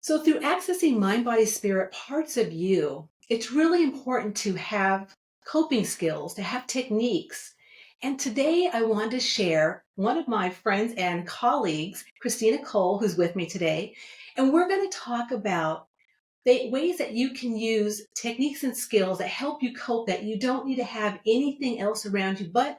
So, through accessing mind, body, spirit parts of you, it's really important to have coping skills, to have techniques. And today I want to share one of my friends and colleagues, Kristina Coll, who's with me today. And we're going to talk about the ways that you can use techniques and skills that help you cope, that you don't need to have anything else around you but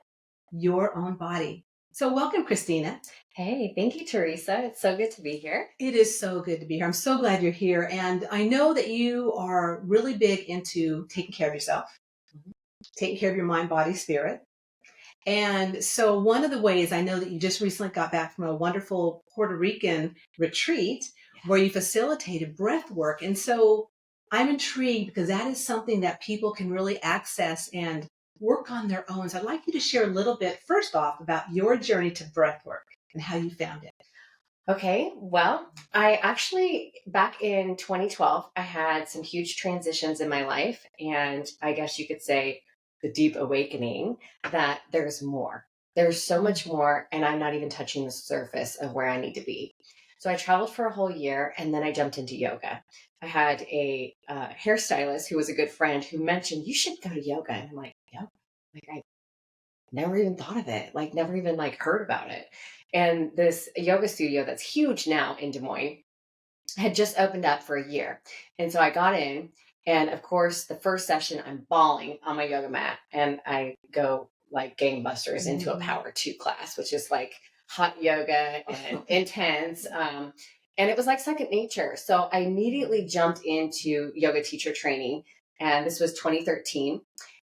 your own body. So, welcome, Kristina. Hey, thank you, Teresa. It's so good to be here. It is so good to be here. I'm so glad you're here. And I know that you are really big into taking care of yourself, taking care of your mind, body, spirit. And so, one of the ways I know that you just recently got back from a wonderful Puerto Rican retreat where you facilitated breath work. And so, I'm intrigued because that is something that people can really access and work on their own. So, I'd like you to share a little bit, first off, about your journey to breath work and how you found it. Okay, well, I actually, back in 2012, I had some huge transitions in my life. And I guess you could say the deep awakening that there's more. There's so much more, and I'm not even touching the surface of where I need to be. So I traveled for a whole year, and then I jumped into yoga. I had a hairstylist who was a good friend who mentioned, you should go to yoga. And I'm like, yep. Like, I never even thought of it, like never even like heard about it. And this yoga studio that's huge now in Des Moines had just opened up for a year. And so I got in, and of course the first session I'm bawling on my yoga mat, and I go like gangbusters into a power 2 class, which is like hot yoga and intense. And it was like second nature. So I immediately jumped into yoga teacher training, and this was 2013.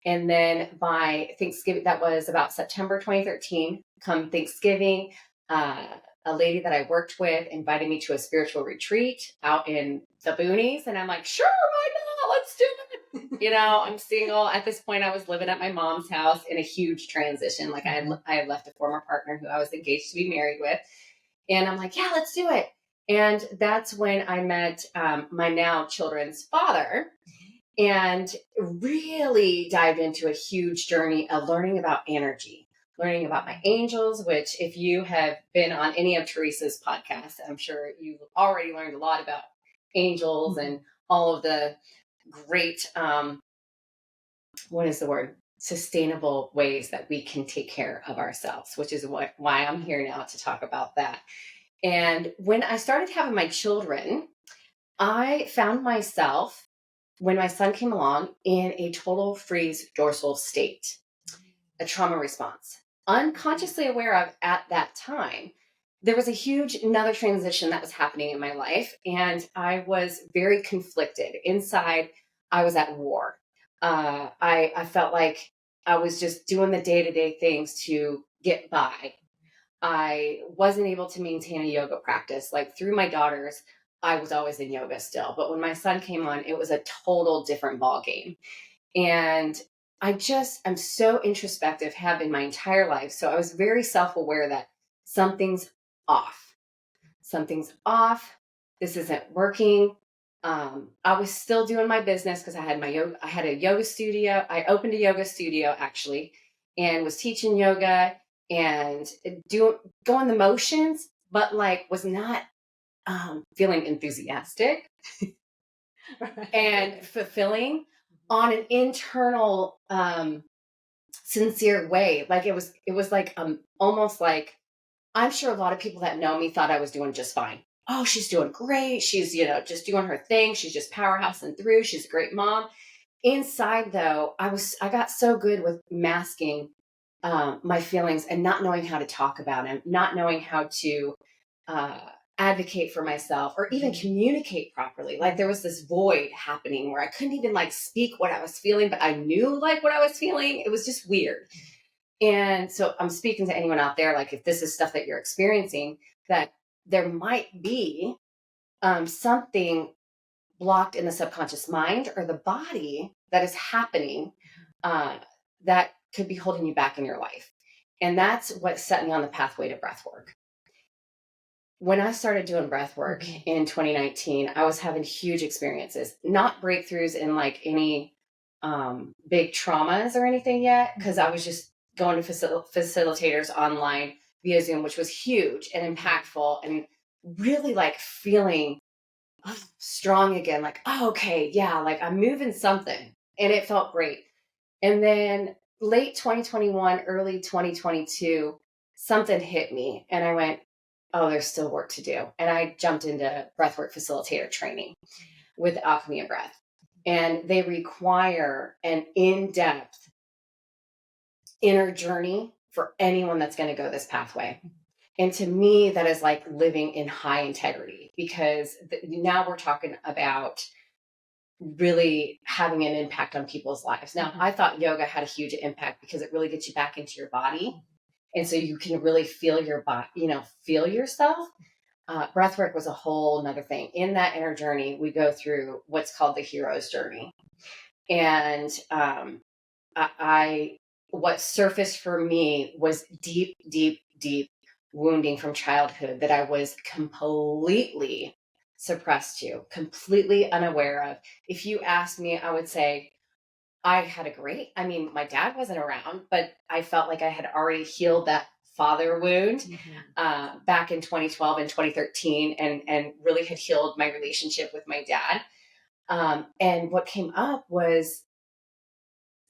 And then by Thanksgiving, that was about September 2013, come Thanksgiving, a lady that I worked with invited me to a spiritual retreat out in the boonies. And I'm like, sure, why not? Let's do it. I'm single. At this point, I was living at my mom's house in a huge transition. Like I had left a former partner who I was engaged to be married with. And I'm like, yeah, let's do it. And that's when I met my now children's father, and really dived into a huge journey of learning about energy, learning about my angels, which if you have been on any of Teresa's podcasts, I'm sure you've already learned a lot about angels and all of the great, what is the word? Sustainable ways that we can take care of ourselves, which is why I'm here now to talk about that. And when I started having my children, I found myself, when my son came along, in a total freeze dorsal state, a trauma response, unconsciously aware of at that time. There was a huge another transition that was happening in my life, and I was very conflicted. Inside, I was at war. I felt like I was just doing the day-to-day things to get by. I wasn't able to maintain a yoga practice. Like through my daughters, I was always in yoga still. But when my son came on, it was a total different ball game. And I'm so introspective, have been my entire life. So I was very self-aware that something's off. Something's off. This isn't working. I was still doing my business because I had I had a yoga studio. I opened a yoga studio actually, and was teaching yoga and going the motions, but like was not feeling enthusiastic and fulfilling on an internal sincere way. Like it was like almost like, I'm sure a lot of people that know me thought I was doing just fine. Oh, she's doing great. She's, just doing her thing. She's just powerhousing through. She's a great mom. Inside though, I got so good with masking my feelings and not knowing how to talk about them, not knowing how to advocate for myself or even communicate properly. Like there was this void happening where I couldn't even like speak what I was feeling, but I knew like what I was feeling. It was just weird. And so I'm speaking to anyone out there, like if this is stuff that you're experiencing, that there might be something blocked in the subconscious mind or the body that is happening that could be holding you back in your life. And that's what set me on the pathway to breath work. When I started doing breath work in 2019, I was having huge experiences, not breakthroughs in like any big traumas or anything yet, because I was just going to facilitators online via Zoom, which was huge and impactful and really like feeling strong again. Like, oh, okay, yeah, like I'm moving something. And it felt great. And then late 2021, early 2022, something hit me and I went, oh, there's still work to do. And I jumped into breathwork facilitator training with Alchemy of Breath. And they require an in-depth inner journey for anyone that's going to go this pathway. And to me, that is like living in high integrity, because now we're talking about really having an impact on people's lives. Now, I thought yoga had a huge impact because it really gets you back into your body. And so you can really feel your body, feel yourself. Breathwork was a whole nother thing. In that inner journey, we go through what's called the hero's journey. And what surfaced for me was deep, deep, deep wounding from childhood that I was completely suppressed to, completely unaware of. If you asked me, I would say I had my dad wasn't around, but I felt like I had already healed that father wound back in 2012 and 2013, and really had healed my relationship with my dad. And what came up was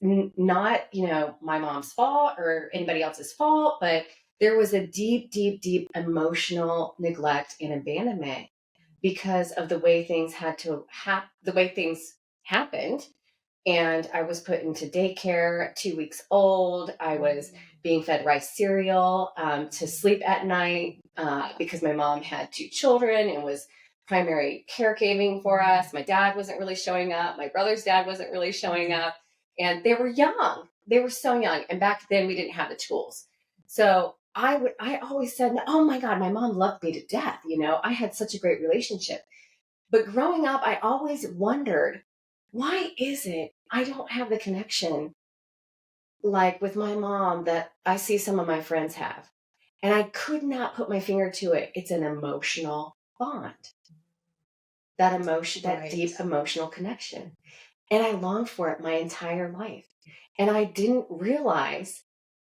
not, my mom's fault or anybody else's fault, but there was a deep, deep, deep emotional neglect and abandonment because of the way things happened. And I was put into daycare at 2 weeks old. I was being fed rice cereal to sleep at night because my mom had 2 children and was primary caregiving for us. My dad wasn't really showing up. My brother's dad wasn't really showing up. And they were young. They were so young. And back then we didn't have the tools. So I always said, oh my God, my mom loved me to death. I had such a great relationship. But growing up, I always wondered, why is it I don't have the connection like with my mom that I see some of my friends have? And I could not put my finger to it. It's an emotional bond. That emotion, that deep emotional connection. And I longed for it my entire life. And I didn't realize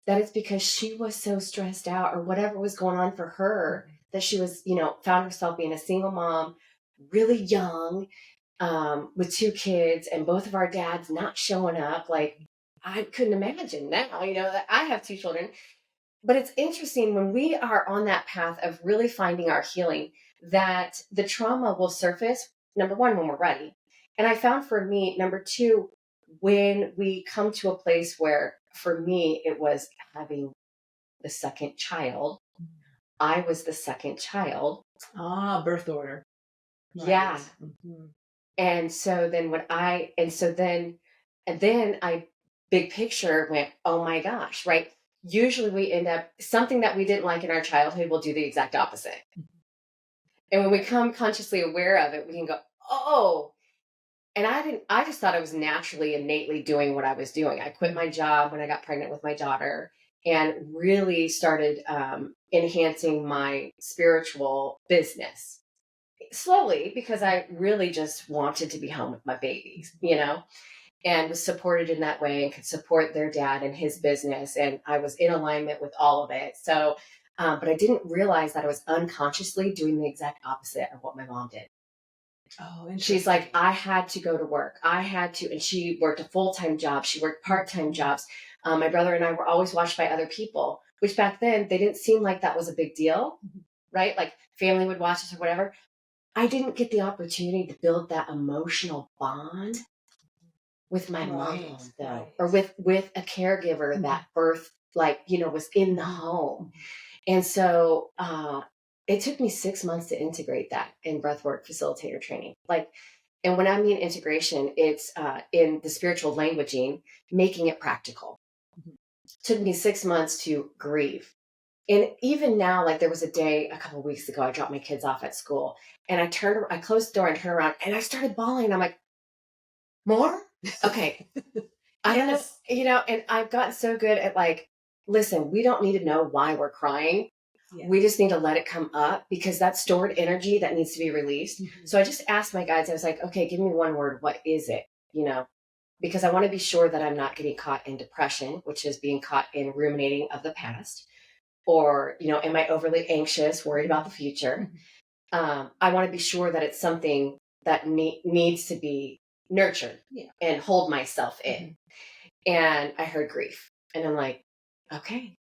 that it's because she was so stressed out or whatever was going on for her that she was, found herself being a single mom, really young, with 2 kids and both of our dads not showing up. Like, I couldn't imagine now, that I have 2 children. But it's interesting when we are on that path of really finding our healing, that the trauma will surface, number 1, when we're ready. And I found for me, number 2, when we come to a place where, for me, it was having the second child. I was the second child. Birth order. Right. Yeah. And so then I big picture went, oh my gosh, right? Usually we end up, something that we didn't like in our childhood, we'll do the exact opposite. And when we come consciously aware of it, we can go, oh. And I just thought I was naturally, innately doing what I was doing. I quit my job when I got pregnant with my daughter and really started enhancing my spiritual business slowly, because I really just wanted to be home with my babies, and was supported in that way and could support their dad and his business. And I was in alignment with all of it. So, but I didn't realize that I was unconsciously doing the exact opposite of what my mom did. Oh, she's like, I had to go to work. And she worked a full-time job. She worked part-time jobs. My brother and I were always watched by other people, which back then they didn't seem like that was a big deal, right? Like family would watch us or whatever. I didn't get the opportunity to build that emotional bond with my mom, though, or with a caregiver that birth, was in the home. And so, it took me 6 months to integrate that in breathwork facilitator training. And when I mean integration, it's in the spiritual languaging, making it practical. It took me 6 months to grieve. And even now, there was a day a couple of weeks ago, I dropped my kids off at school and I closed the door and turned around and I started bawling. I'm like, more? Okay. I don't know, and I've gotten so good at listen, we don't need to know why we're crying. Yeah. We just need to let it come up because that's stored energy that needs to be released. So I just asked my guides, I was like, okay, give me one word. What is it? Because I want to be sure that I'm not getting caught in depression, which is being caught in ruminating of the past, or, am I overly anxious, worried about the future? I want to be sure that it's something that needs to be nurtured and hold myself in. And I heard grief, and I'm like, okay,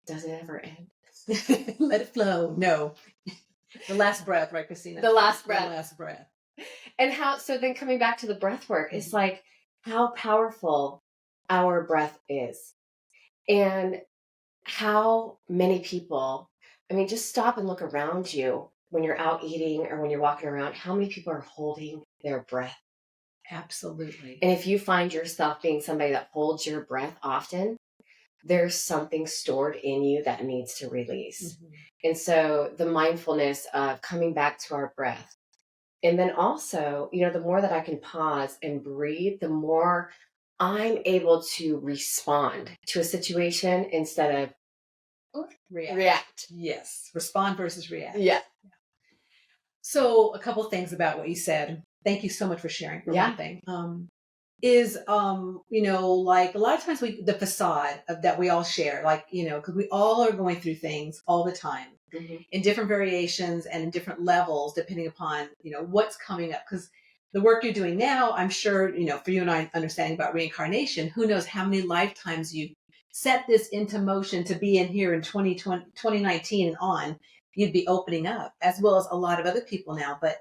does it ever end? Let it flow. No. The last breath, right, Kristina? The last breath. The last breath. And so then coming back to the breath work, it's like how powerful our breath is. And how many people, I mean, just stop and look around you when you're out eating or when you're walking around, how many people are holding their breath? Absolutely. And if you find yourself being somebody that holds your breath often, there's something stored in you that needs to release. And so the mindfulness of coming back to our breath. And then also, the more that I can pause and breathe, the more I'm able to respond to a situation instead of react. Yes. Respond versus react. Yeah. So a couple things about what you said. Thank you so much for sharing. For one thing. Like a lot of times the facade that we all share, because we all are going through things all the time in different variations and in different levels, depending upon, what's coming up. Because the work you're doing now, I'm sure, for you and I understanding about reincarnation, who knows how many lifetimes you set this into motion to be in here in 2019 and on, you'd be opening up, as well as a lot of other people now. But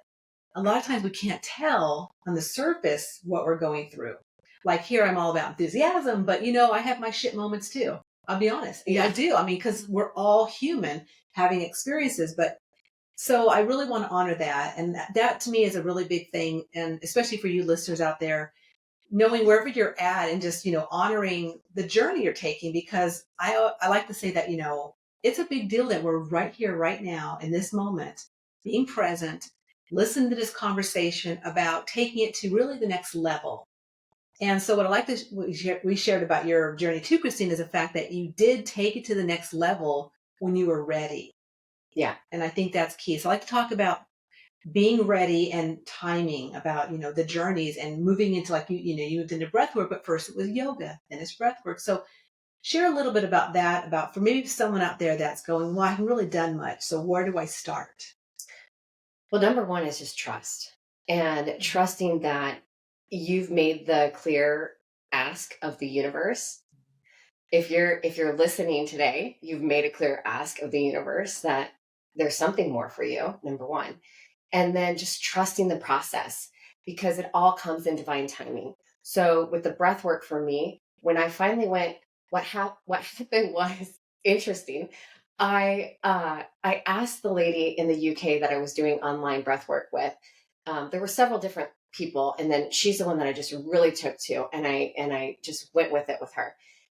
a lot of times we can't tell on the surface what we're going through. Like here, I'm all about enthusiasm, but I have my shit moments too. I'll be honest. Yeah, I do. I mean, because we're all human having experiences. But so I really want to honor that. And that to me is a really big thing. And especially for you listeners out there, knowing wherever you're at and just, honoring the journey you're taking, because I like to say that, it's a big deal that we're right here, right now in this moment, being present, listen to this conversation about taking it to really the next level. And so what I like to, we shared about your journey too, Kristina, is the fact that you did take it to the next level when you were ready. Yeah. And I think that's key. So I like to talk about being ready and timing, about, the journeys and moving into, like, you moved into breath work, but first it was yoga, then it's breath work. So share a little bit about that, about for maybe someone out there that's going, well, I haven't really done much. So where do I start? Well, number one is just trust, and trusting that you've made the clear ask of the universe. If you're listening today, you've made a clear ask of the universe that there's something more for you, number one. And then just trusting the process, because it all comes in divine timing. So with the breath work for me, when I finally went, what happened was interesting. I asked the lady in the UK that I was doing online breath work with. There were several different people, and then she's the one that I just really took to, and I just went with it with her,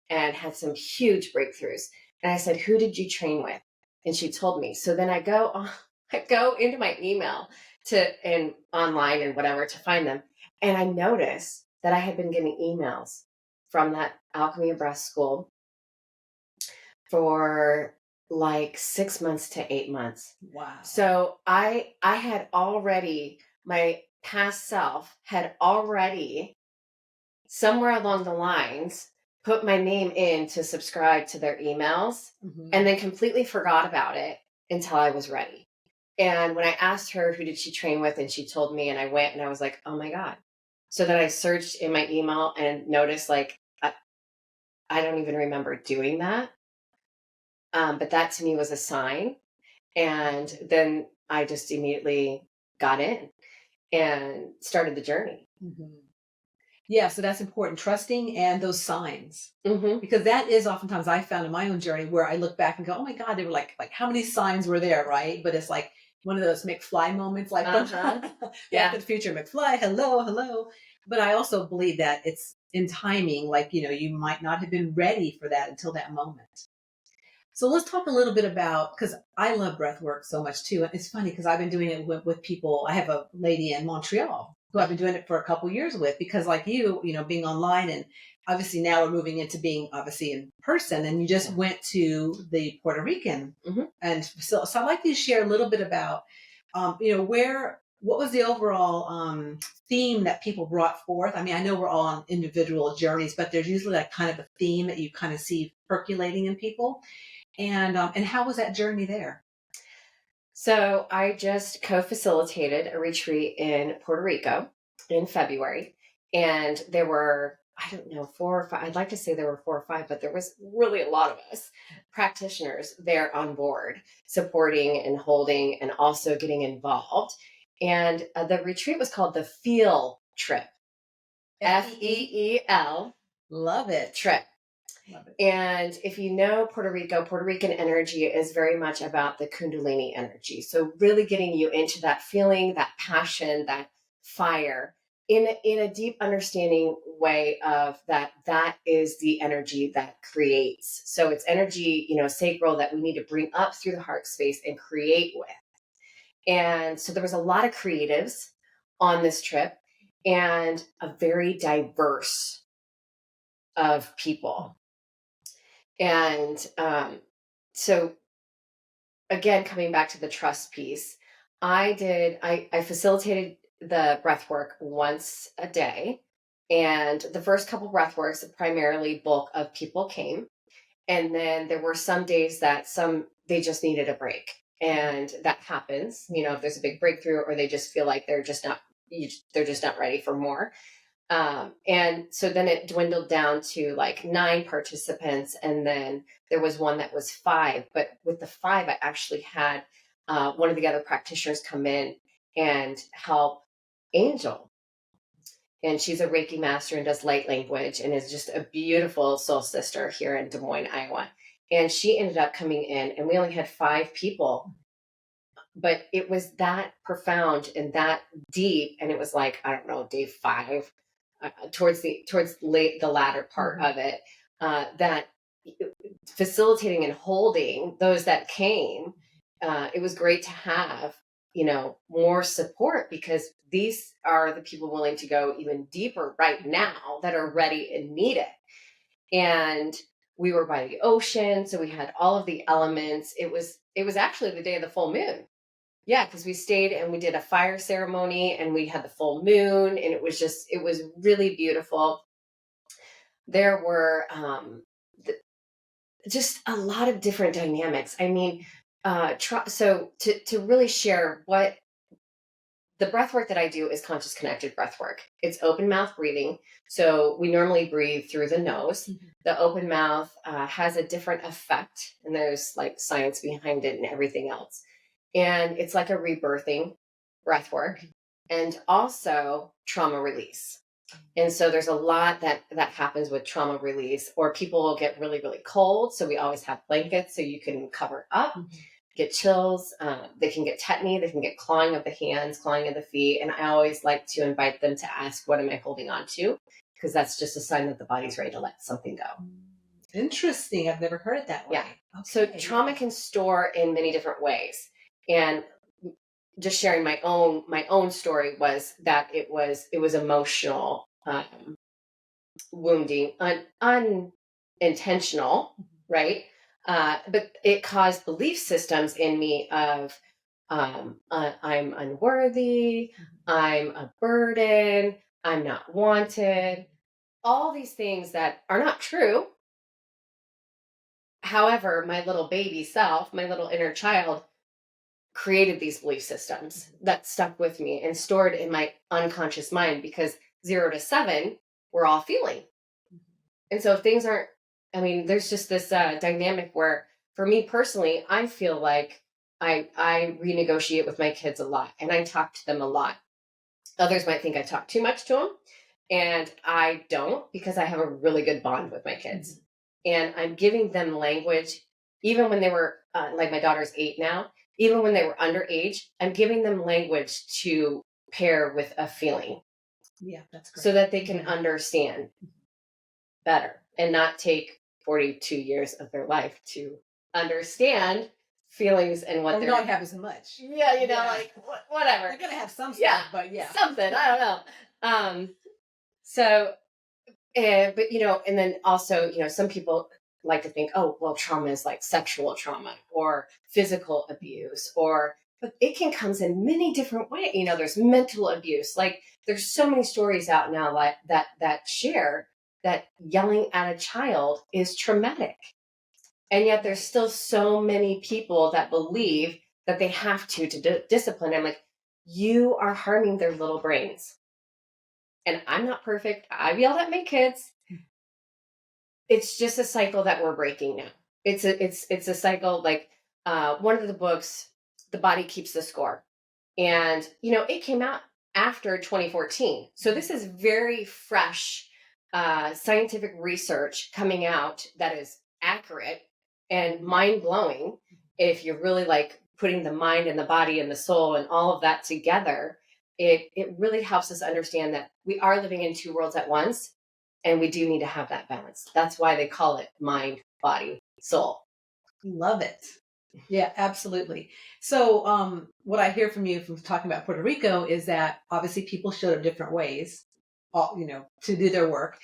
and had some huge breakthroughs. And I said, "Who did you train with?" And she told me. So then I go into my email and online and whatever to find them, and I noticed that I had been getting emails from that Alchemy of Breath school for like 6 months to 8 months. Wow. So I had already, my past self had already somewhere along the lines put my name in to subscribe to their emails, and then completely forgot about it until I was ready. And when I asked her who did she train with, and she told me, and I went, and I was like, oh my God. So then I searched in my email and noticed, like, I don't even remember doing that. But that to me was a sign. And then I just immediately got in and started the journey. Yeah, so that's important, trusting and those signs, because that is oftentimes I found in my own journey where I look back and go, oh my God, they were like how many signs were there, right? But it's like one of those McFly moments, like Back to the Future, McFly, hello. But I also believe that it's in timing, like, you might not have been ready for that until that moment. So let's talk a little bit about, because I love breath work so much too. And it's funny because I've been doing it with people. I have a lady in Montreal who I've been doing it for a couple years with, because like you, being online, and obviously now we're moving into being obviously in person, and you just went to the Puerto Rican. And so I'd like you to share a little bit about, what was the overall theme that people brought forth? I mean, I know we're all on individual journeys, but there's usually like kind of a theme that you kind of see percolating in people. And how was that journey there? So I just co-facilitated a retreat in Puerto Rico in February, and there were, I don't know, 4 or 5. I'd like to say there were 4 or 5, but there was really a lot of us practitioners there on board, supporting and holding and also getting involved. And the retreat was called the Feel Trip, FEEL Love it. trip. Love it. And if you know Puerto Rico, Puerto Rican energy is very much about the Kundalini energy. So really getting you into that feeling, that passion, that fire in a deep understanding way of that is the energy that creates. So it's energy, sacral that we need to bring up through the heart space and create with. And so there was a lot of creatives on this trip and a very diverse of people. And so again, coming back to the trust piece, I facilitated the breath work once a day. And the first couple breath works, primarily bulk of people came. And then there were some days that they just needed a break. And that happens, if there's a big breakthrough or they just feel like they're just not ready for more. And so then it dwindled down to like 9 participants. And then there was one that was 5. But with the 5, I actually had one of the other practitioners come in and help Angel. And she's a Reiki master and does light language and is just a beautiful soul sister here in Des Moines, Iowa. And she ended up coming in, and we only had 5 people. But it was that profound and that deep. And it was like, I don't know, day 5. Towards the latter part of it, that facilitating and holding those that came, it was great to have more support, because these are the people willing to go even deeper right now that are ready and need it. And we were by the ocean, so we had all of the elements. It was actually the day of the full moon. Yeah, because we stayed and we did a fire ceremony and we had the full moon, and it was really beautiful. There were just a lot of different dynamics. I mean, so to really share what the breath work that I do is conscious connected breath work. It's open mouth breathing. So we normally breathe through the nose. Mm-hmm. The open mouth has a different effect, and there's like science behind it and everything else. And it's like a rebirthing breath work and also trauma release. And so there's a lot that happens with trauma release, or people will get really, really cold. So we always have blankets so you can cover up, get chills. They can get tetany. They can get clawing of the hands, clawing of the feet. And I always like to invite them to ask, what am I holding on to? Because that's just a sign that the body's ready to let something go. Interesting. I've never heard it that way. Yeah. Okay. So trauma can store in many different ways. And just sharing my own story was that it was emotional wounding, unintentional, right? But it caused belief systems in me of I'm unworthy, I'm a burden, I'm not wanted, all these things that are not true. However, my little baby self, my little inner child, created these belief systems that stuck with me and stored in my unconscious mind, because 0 to 7, we're all feeling. And so if things aren't, there's just this dynamic where, for me personally, I feel like I renegotiate with my kids a lot and I talk to them a lot. Others might think I talk too much to them, and I don't, because I have a really good bond with my kids. Mm-hmm. And I'm giving them language, even when they were, like my daughter's 8 now, even when they were underage, I'm giving them language to pair with a feeling. Yeah, that's great. So that they can understand better and not take 42 years of their life to understand feelings and what they're not have as much. Yeah, like whatever. They're going to have some stuff, but something. I don't know. So, but and then also, some people like to think, oh, well, trauma is like sexual trauma or physical abuse, but it can come in many different ways. There's mental abuse. Like, there's so many stories out now like that share that yelling at a child is traumatic. And yet there's still so many people that believe that they have to discipline. I'm like, you are harming their little brains. And I'm not perfect. I've yelled at my kids. It's just a cycle that we're breaking now. It's a cycle. Like one of the books, The Body Keeps the Score. And, it came out after 2014. So this is very fresh scientific research coming out that is accurate and mind blowing. If you're really like putting the mind and the body and the soul and all of that together, it really helps us understand that we are living in two worlds at once, and we do need to have that balance. That's why they call it mind, body, soul. Love it. Yeah, absolutely. So, what I hear from you from talking about Puerto Rico is that obviously people showed up different ways, to do their work.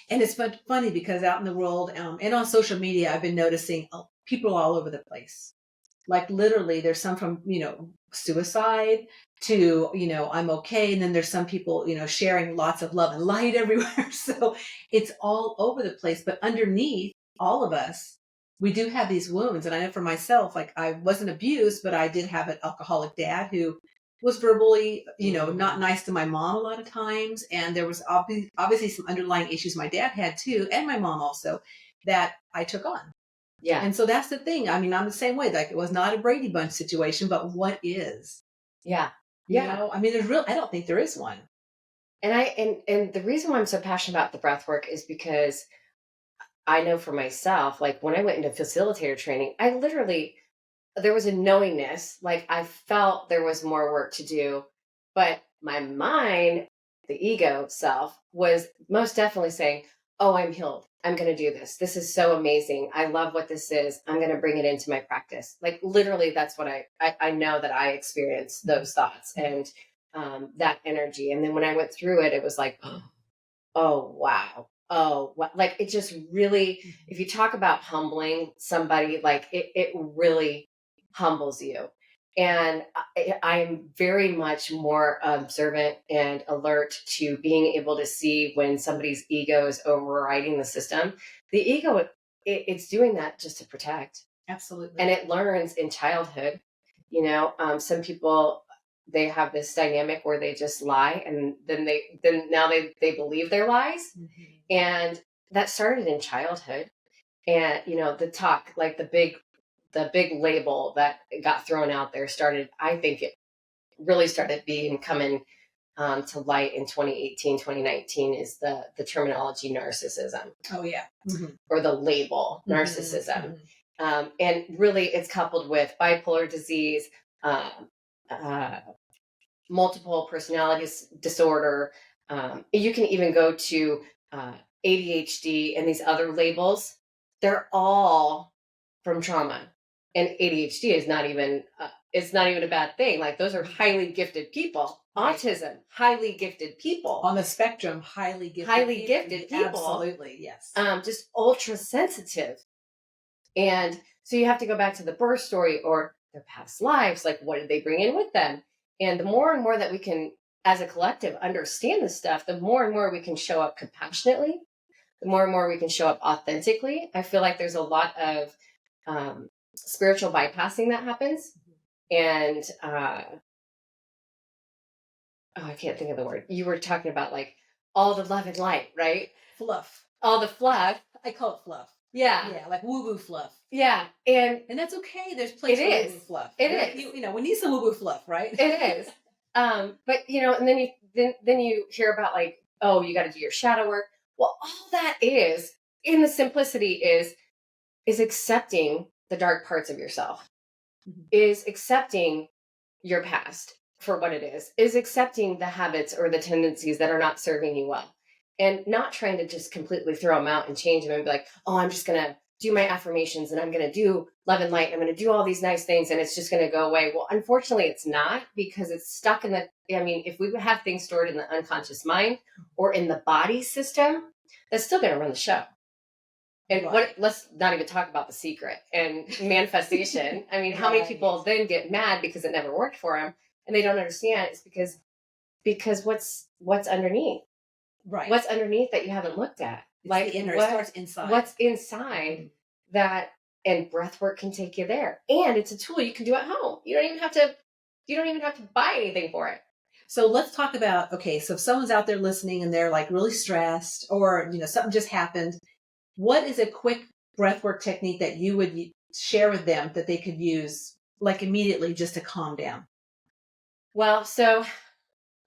And it's funny because out in the world and on social media, I've been noticing people all over the place. Like literally, there's some from, suicide to, I'm okay. And then there's some people, sharing lots of love and light everywhere. So it's all over the place. But underneath all of us, we do have these wounds. And I know for myself, like I wasn't abused, but I did have an alcoholic dad who was verbally, not nice to my mom a lot of times. And there was obviously some underlying issues my dad had too, and my mom also, that I took on. Yeah. And so that's the thing. I mean, I'm the same way. Like it was not a Brady Bunch situation, but what is? Yeah. I mean, I don't think there is one. And the reason why I'm so passionate about the breath work is because I know for myself, like when I went into facilitator training, there was a knowingness, like I felt there was more work to do, but my mind, the ego self, was most definitely saying, oh, I'm healed. I'm going to do this. This is so amazing. I love what this is. I'm going to bring it into my practice. Like literally, that's what I know that I experienced those thoughts and that energy. And then when I went through it, it was like, oh, wow. Oh, like it just really, if you talk about humbling somebody, like it really humbles you. And I'm very much more observant and alert to being able to see when somebody's ego is overriding the system. The ego, it's doing that just to protect. Absolutely. And it learns in childhood. Some people, they have this dynamic where they just lie, and then now they believe their lies. Mm-hmm. And that started in childhood. And the talk, like the big label that got thrown out there I think it really started coming to light in 2018, 2019 is the terminology narcissism. Oh yeah. Mm-hmm. Or the label narcissism. Mm-hmm. And really it's coupled with bipolar disease, multiple personality disorder. You can even go to ADHD and these other labels. They're all from trauma. And ADHD is not even it's not even a bad thing. Like those are highly gifted people. Right. Autism, highly gifted people. On the spectrum, highly gifted people. Absolutely, yes. Just ultra sensitive. And so you have to go back to the birth story or their past lives. Like, what did they bring in with them? And the more and more that we can, as a collective, understand this stuff, the more and more we can show up compassionately, the more and more we can show up authentically. I feel like there's a lot of spiritual bypassing that happens. And I can't think of the word. You were talking about like all the love and light, right? Fluff. All the fluff. I call it fluff. Yeah. Yeah, like woo-woo fluff. Yeah. And that's okay. There's place for woo-woo fluff. It is. We need some woo-woo fluff, right? It is. But and then you hear about like, oh, you got to do your shadow work. Well, all that is in the simplicity is accepting the dark parts of yourself, is accepting your past for what it is accepting the habits or the tendencies that are not serving you well, and not trying to just completely throw them out and change them and be like, oh, I'm just going to do my affirmations and I'm going to do love and light. I'm going to do all these nice things and it's just going to go away. Well, unfortunately, it's not, because it's stuck if we would have things stored in the unconscious mind or in the body system, that's still going to run the show. And let's not even talk about the secret and manifestation. I mean, how many people then get mad because it never worked for them and they don't understand? It's because what's underneath? Right. What's underneath that you haven't looked at? It's like the inner, it starts inside. What's inside that And breath work can take you there. And it's a tool you can do at home. You don't even have to buy anything for it. So let's talk about, okay, so if someone's out there listening and they're like really stressed, or, something just happened, what is a quick breathwork technique that you would share with them that they could use like immediately just to calm down? Well, so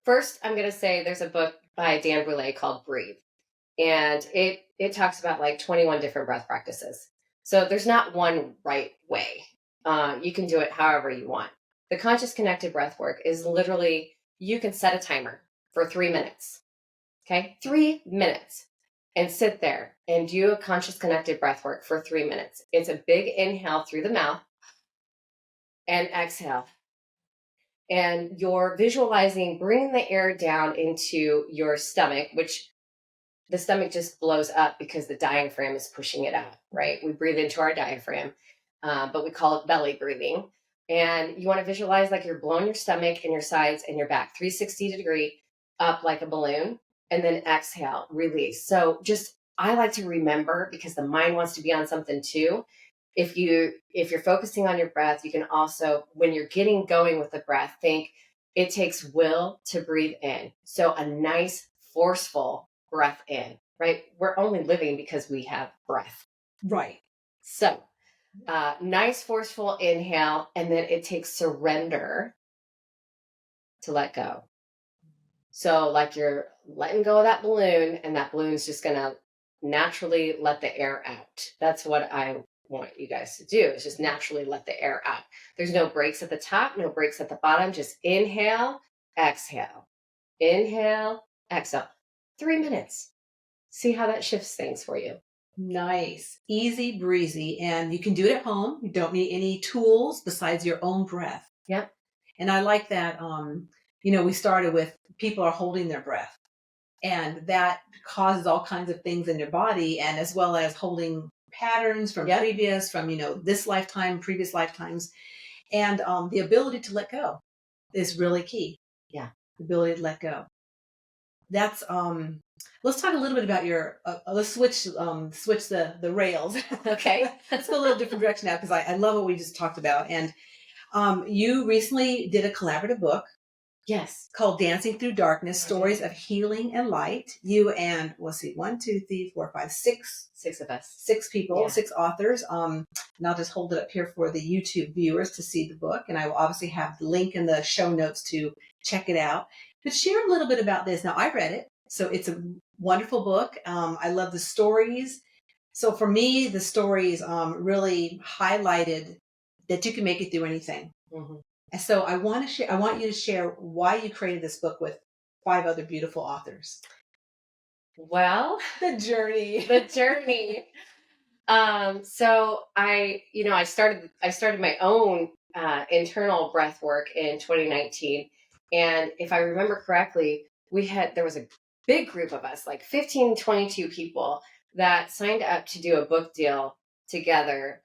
first I'm going to say there's a book by Dan Brule called Breathe. And it talks about like 21 different breath practices. So there's not one right way. You can do it however you want. The conscious connected breath work is literally, you can set a timer for 3 minutes. Okay, 3 minutes, and sit there and do a conscious connected breath work for 3 minutes. It's a big inhale through the mouth and exhale. And you're visualizing bringing the air down into your stomach, which the stomach just blows up because the diaphragm is pushing it out, right? We breathe into our diaphragm, but we call it belly breathing. And you want to visualize like you're blowing your stomach and your sides and your back 360-degree up like a balloon, and then exhale, release. So just, I like to remember, because the mind wants to be on something too. If you're focusing on your breath, you can also, when you're getting going with the breath, think it takes will to breathe in. So a nice forceful breath in, right? We're only living because we have breath. Right. So nice forceful inhale, and then it takes surrender to let go. So like you're letting go of that balloon, and that balloon's just going to naturally let the air out. That's what I want you guys to do, is just naturally let the air out. There's no brakes at the top, no brakes at the bottom. Just inhale, exhale, inhale, exhale. 3 minutes. See how that shifts things for you. Nice, easy breezy. And you can do it at home. You don't need any tools besides your own breath. Yep. And I like that. We started with people are holding their breath, and that causes all kinds of things in your body, and as well as holding patterns from this lifetime, previous lifetimes. And the ability to let go is really key. Yeah. The ability to let go. That's let's talk a little bit about your let's switch the rails. Okay. Let's go a little different direction now, because I love what we just talked about. And you recently did a collaborative book. Yes. Called Dancing Through Darkness, Stories of Healing and Light. You and, let's see, 1, 2, 3, 4, 5, 6. 6 of us. 6 people, Yeah. 6 authors. And I'll just hold it up here for the YouTube viewers to see the book. And I will obviously have the link in the show notes to check it out. But share a little bit about this. Now, I've read it, so it's a wonderful book. I love the stories. So for me, the stories really highlighted that you can make it through anything. Mm-hmm. And so I want you to share why you created this book with 5 other beautiful authors. Well, the journey. So I started my own internal breath work in 2019. And if I remember correctly, there was a big group of us, like 15, 22 people that signed up to do a book deal together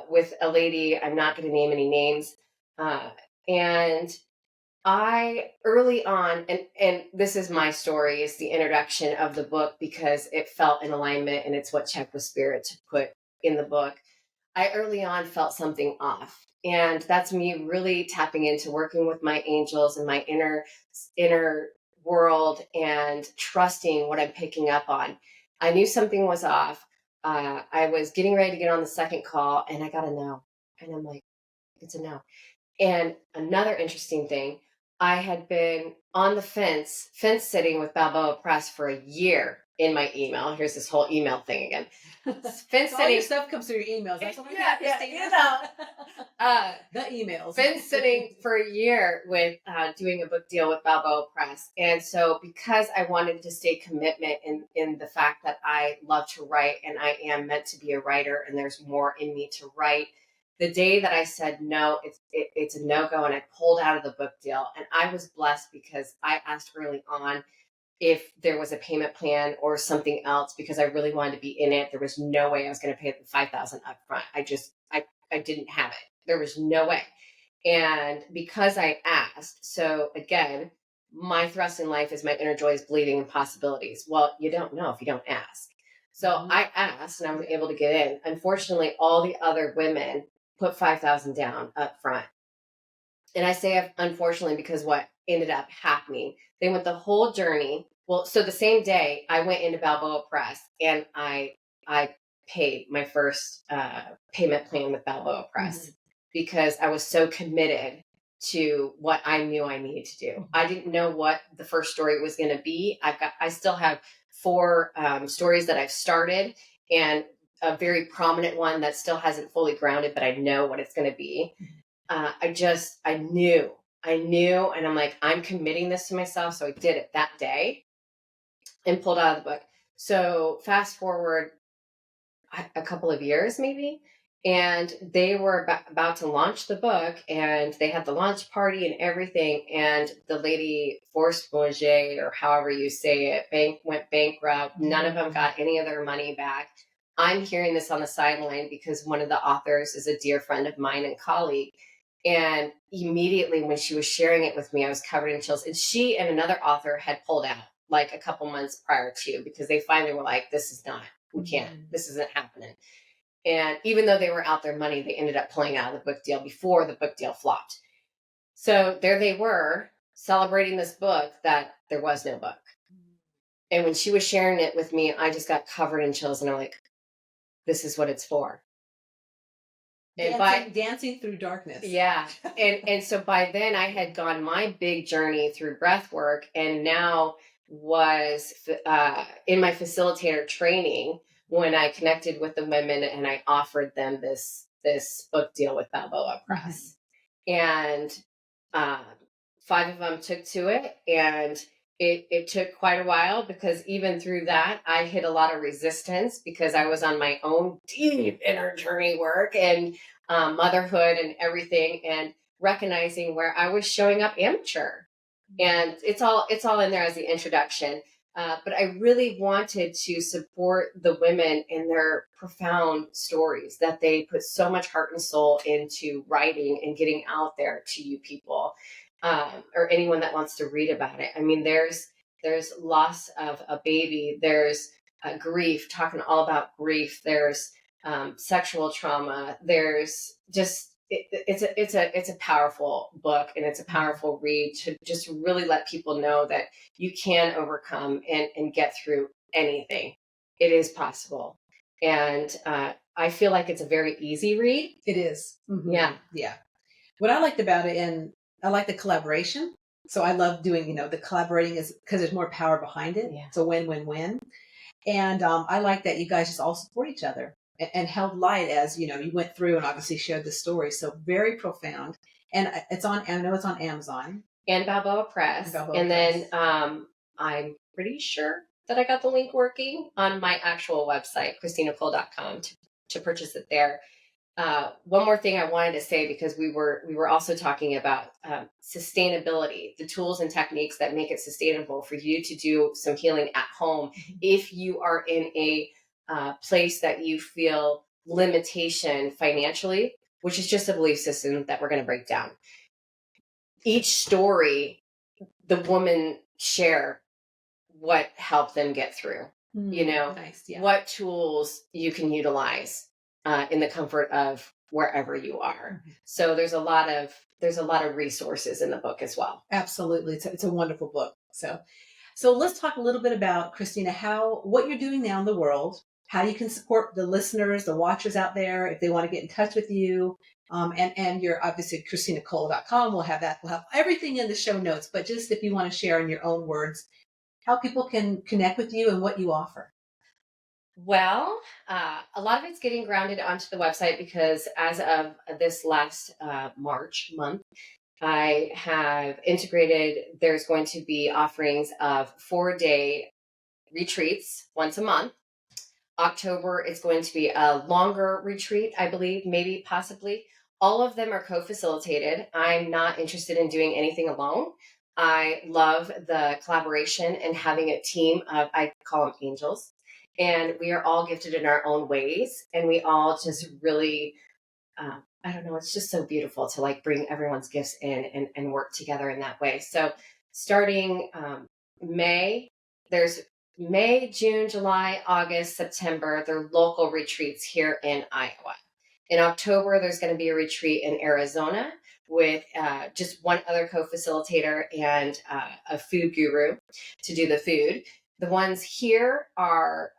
with a lady. I'm not going to name any names. And I early on, and this is my story, is the introduction of the book, because it felt in alignment, and it's what checked with spirit to put in the book. I early on felt something off. And that's me really tapping into working with my angels and my inner world, and trusting what I'm picking up on. I knew something was off. I was getting ready to get on the second call, and I got a no. And I'm like, it's a no. And another interesting thing, I had been on the fence sitting with Balboa Press for a year in my email. Here's this whole email thing again. Fence sitting. All your stuff comes through your emails. That's what the emails. Fence sitting for a year with doing a book deal with Balboa Press. And so because I wanted to stay commitment in the fact that I love to write, and I am meant to be a writer, and there's more in me to write, the day that I said no, it's a no-go, and I pulled out of the book deal. And I was blessed because I asked early on if there was a payment plan or something else, because I really wanted to be in it. There was no way I was going to pay the $5,000 up front. I didn't have it. There was no way. And because I asked, so again, my thrust in life is my inner joy is bleeding in possibilities. Well, you don't know if you don't ask. So I asked and I was able to get in. Unfortunately, all the other women put 5,000 down up front. And I say unfortunately because what ended up happening, they went the whole journey. Well, so the same day I went into Balboa Press and I paid my first payment plan with Balboa Press because I was so committed to what I knew I needed to do. I didn't know what the first story was going to be. I still have 4 stories that I've started and a very prominent one that still hasn't fully grounded, but I know what it's going to be. I knew, and I'm like, I'm committing this to myself. So I did it that day and pulled out of the book. So fast forward a couple of years maybe, and they were about to launch the book, and they had the launch party and everything. And the lady Force Bourget, or however you say it, went bankrupt. None of them got any of their money back. I'm hearing this on the sideline because one of the authors is a dear friend of mine and colleague. And immediately when she was sharing it with me, I was covered in chills. And she and another author had pulled out like a couple months prior to, because they finally were like, this is not, we can't, this isn't happening. And even though they were out their money, they ended up pulling out of the book deal before the book deal flopped. So there they were celebrating this book that there was no book. And when she was sharing it with me, I just got covered in chills, and I'm like, this is what it's for. And dancing through darkness. Yeah. And so by then I had gone my big journey through breath work, and now was in my facilitator training when I connected with the women and I offered them this book deal with Balboa Press. And 5 of them took to it, and it took quite a while, because even through that, I hit a lot of resistance because I was on my own deep inner journey work and motherhood and everything, and recognizing where I was showing up amateur. And it's all in there as the introduction. But I really wanted to support the women in their profound stories that they put so much heart and soul into writing and getting out there to you people. Or anyone that wants to read about it. I mean, there's loss of a baby, there's grief, talking all about grief, there's sexual trauma, there's just it's a powerful book, and it's a powerful read to just really let people know that you can overcome and get through anything. It is possible, and I feel like it's a very easy read. It is. Yeah. What I liked about it, and I like the collaboration. So I love doing, the collaborating is because there's more power behind it. Yeah. It's a win-win-win. And I like that you guys just all support each other and held light as, you went through and obviously shared the story. So very profound. And I know it's on Amazon. And Balboa Press. And then I'm pretty sure that I got the link working on my actual website, KristinaColl.com, to purchase it there. One more thing I wanted to say, because we were also talking about sustainability, the tools and techniques that make it sustainable for you to do some healing at home. If you are in a place that you feel limitation financially, which is just a belief system that we're going to break down. Each story, the woman share what helped them get through, Nice, yeah. What tools you can utilize in the comfort of wherever you are. So there's a lot of resources in the book as well. Absolutely. It's a wonderful book. So let's talk a little bit about, Kristina, what you're doing now in the world, how you can support the listeners, the watchers out there, if they want to get in touch with you. And you're obviously KristinaColl.com. We'll have everything in the show notes, but just if you want to share in your own words, how people can connect with you and what you offer. Well, a lot of it's getting grounded onto the website, because as of this last March month, I have integrated, there's going to be offerings of 4-day retreats once a month. October is going to be a longer retreat, I believe, maybe, possibly. All of them are co-facilitated. I'm not interested in doing anything alone. I love the collaboration and having a team of, I call them angels. And we are all gifted in our own ways. And we all just really, I don't know, it's just so beautiful to bring everyone's gifts in and work together in that way. So starting May, there's May, June, July, August, September, they're local retreats here in Iowa. In October, there's going to be a retreat in Arizona with just one other co-facilitator and a food guru to do the food. The ones here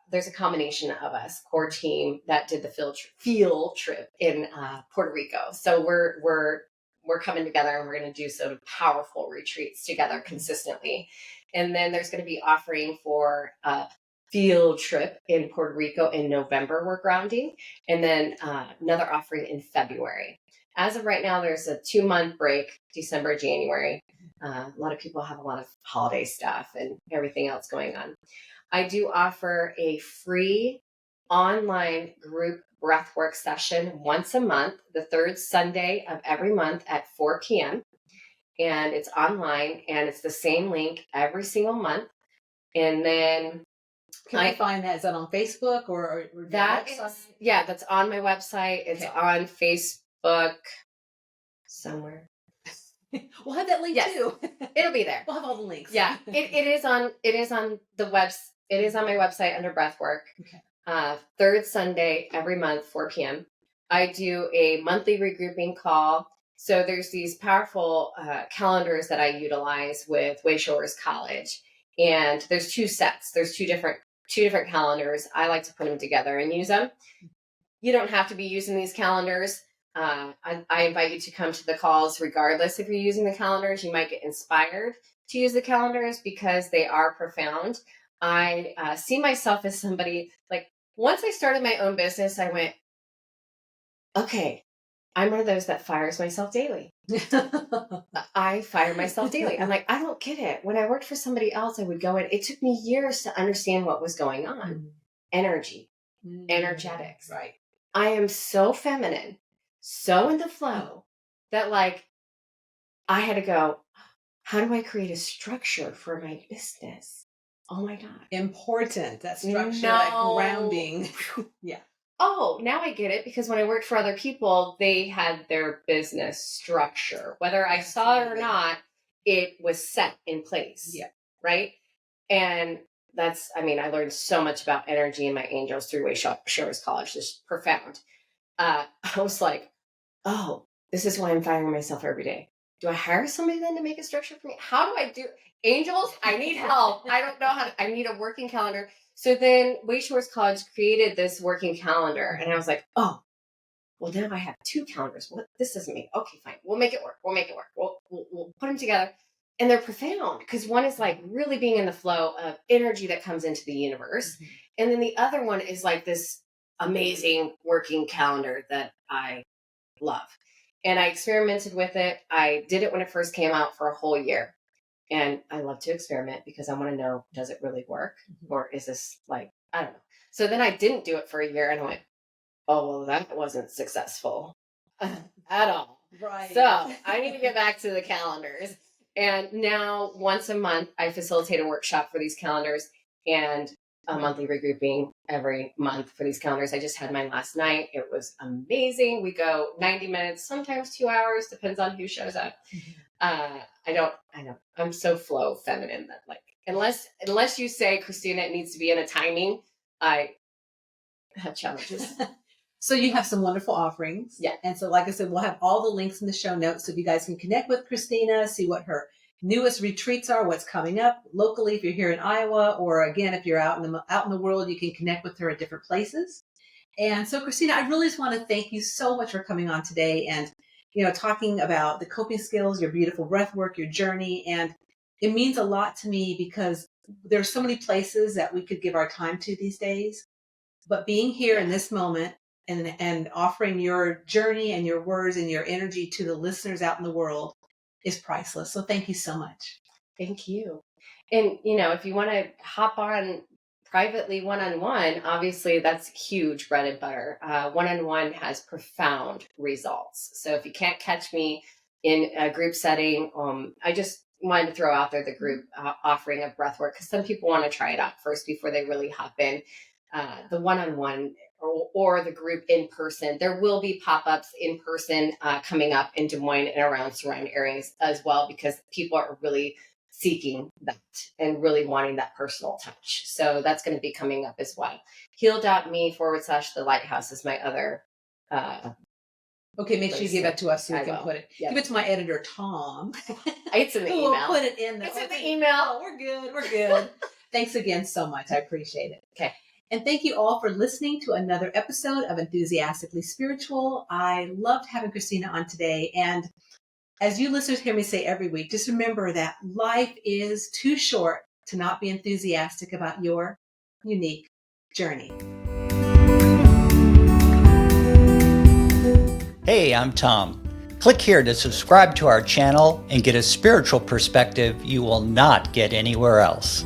there's a combination of us, core team, that did the field trip in Puerto Rico. So we're coming together and we're going to do some powerful retreats together consistently. And then there's going to be offering for a field trip in Puerto Rico in November, we're grounding, and then another offering in February. As of right now, there's a 2-month break, December, January. A lot of people have a lot of holiday stuff and everything else going on. I do offer a free online group breathwork session once a month, the third Sunday of every month at 4 p.m. And it's online and it's the same link every single month. And then can I find that? Is that on Facebook or that is, yeah, that's on my website. It's on Facebook somewhere. We'll have that link too. It'll be there. We'll have all the links. Yeah, it is on my website under breathwork. Okay. Third Sunday every month, 4 p.m. I do a monthly regrouping call. So there's these powerful calendars that I utilize with Wayshores College, and there's 2 sets. There's two different calendars. I like to put them together and use them. You don't have to be using these calendars. I invite you to come to the calls regardless if you're using the calendars. You might get inspired to use the calendars because they are profound. I see myself as somebody, like, once I started my own business, I went, okay, I'm one of those that fires myself daily. I fire myself daily. I'm like, I don't get it. When I worked for somebody else, I would go in. It took me years to understand what was going on. Energy, energetics. Right. I am so feminine, so in the flow that, like, I had to go, how do I create a structure for my business? Oh my God. Important. That structure, that grounding. Yeah. Oh, now I get it, because when I worked for other people, they had their business structure. Whether I saw it or not, it was set in place. Yeah. Right? And I learned so much about energy and my angels through Wayshores College. Just profound. I was like, oh, this is why I'm firing myself every day. Do I hire somebody then to make a structure for me? How do I do angels? I need help. I don't know I need a working calendar. So then Wayshores College created this working calendar, and I was like, oh, well, now I have 2 calendars. What? This doesn't mean, okay, fine. We'll make it work. We'll put them together. And they're profound, because one is like really being in the flow of energy that comes into the universe. Mm-hmm. And then the other one is like this amazing working calendar that I love. And I experimented with it. I did it when it first came out for a whole year. And I love to experiment because I want to know, does it really work? Mm-hmm. Or is this like, I don't know. So then I didn't do it for a year and I went, oh, well, that wasn't successful at all. Right. So I need to get back to the calendars. And now once a month, I facilitate a workshop for these calendars and a monthly regrouping every month for these calendars. I just had mine last night. It was amazing. We go 90 minutes, sometimes 2 hours, depends on who shows up. I know. I'm so flow feminine that, like, unless you say, Kristina, it needs to be in a timing, I have challenges. So you have some wonderful offerings. Yeah. And so, like I said, we'll have all the links in the show notes so if you guys can connect with Kristina, see what her newest retreats are, what's coming up locally if you're here in Iowa, or again, if you're out in the world, you can connect with her at different places. And so, Kristina, I really just want to thank you so much for coming on today and, talking about the coping skills, your beautiful breath work, your journey. And it means a lot to me because there's so many places that we could give our time to these days. But being here in this moment and offering your journey and your words and your energy to the listeners out in the world is priceless. So thank you so much. Thank you. And, if you want to hop on privately one-on-one, obviously that's huge bread and butter. One-on-one has profound results. So if you can't catch me in a group setting, I just wanted to throw out there the group offering of breathwork, because some people want to try it out first before they really hop in. The one-on-one or the group in person. There will be pop-ups in person coming up in Des Moines and around surrounding areas as well, because people are really seeking that and really wanting that personal touch. So that's going to be coming up as well. Heal.me/the lighthouse is my other. Okay, make sure you give that to us so we can put it. Yep. Give it to my editor, Tom. It's in the email. We'll put it in there. It's in the email. Oh, we're good. We're good. Thanks again so much. I appreciate it. Okay. And thank you all for listening to another episode of Enthusiastically Spiritual. I loved having Kristina on today. And as you listeners hear me say every week, just remember that life is too short to not be enthusiastic about your unique journey. Hey, I'm Tom. Click here to subscribe to our channel and get a spiritual perspective you will not get anywhere else.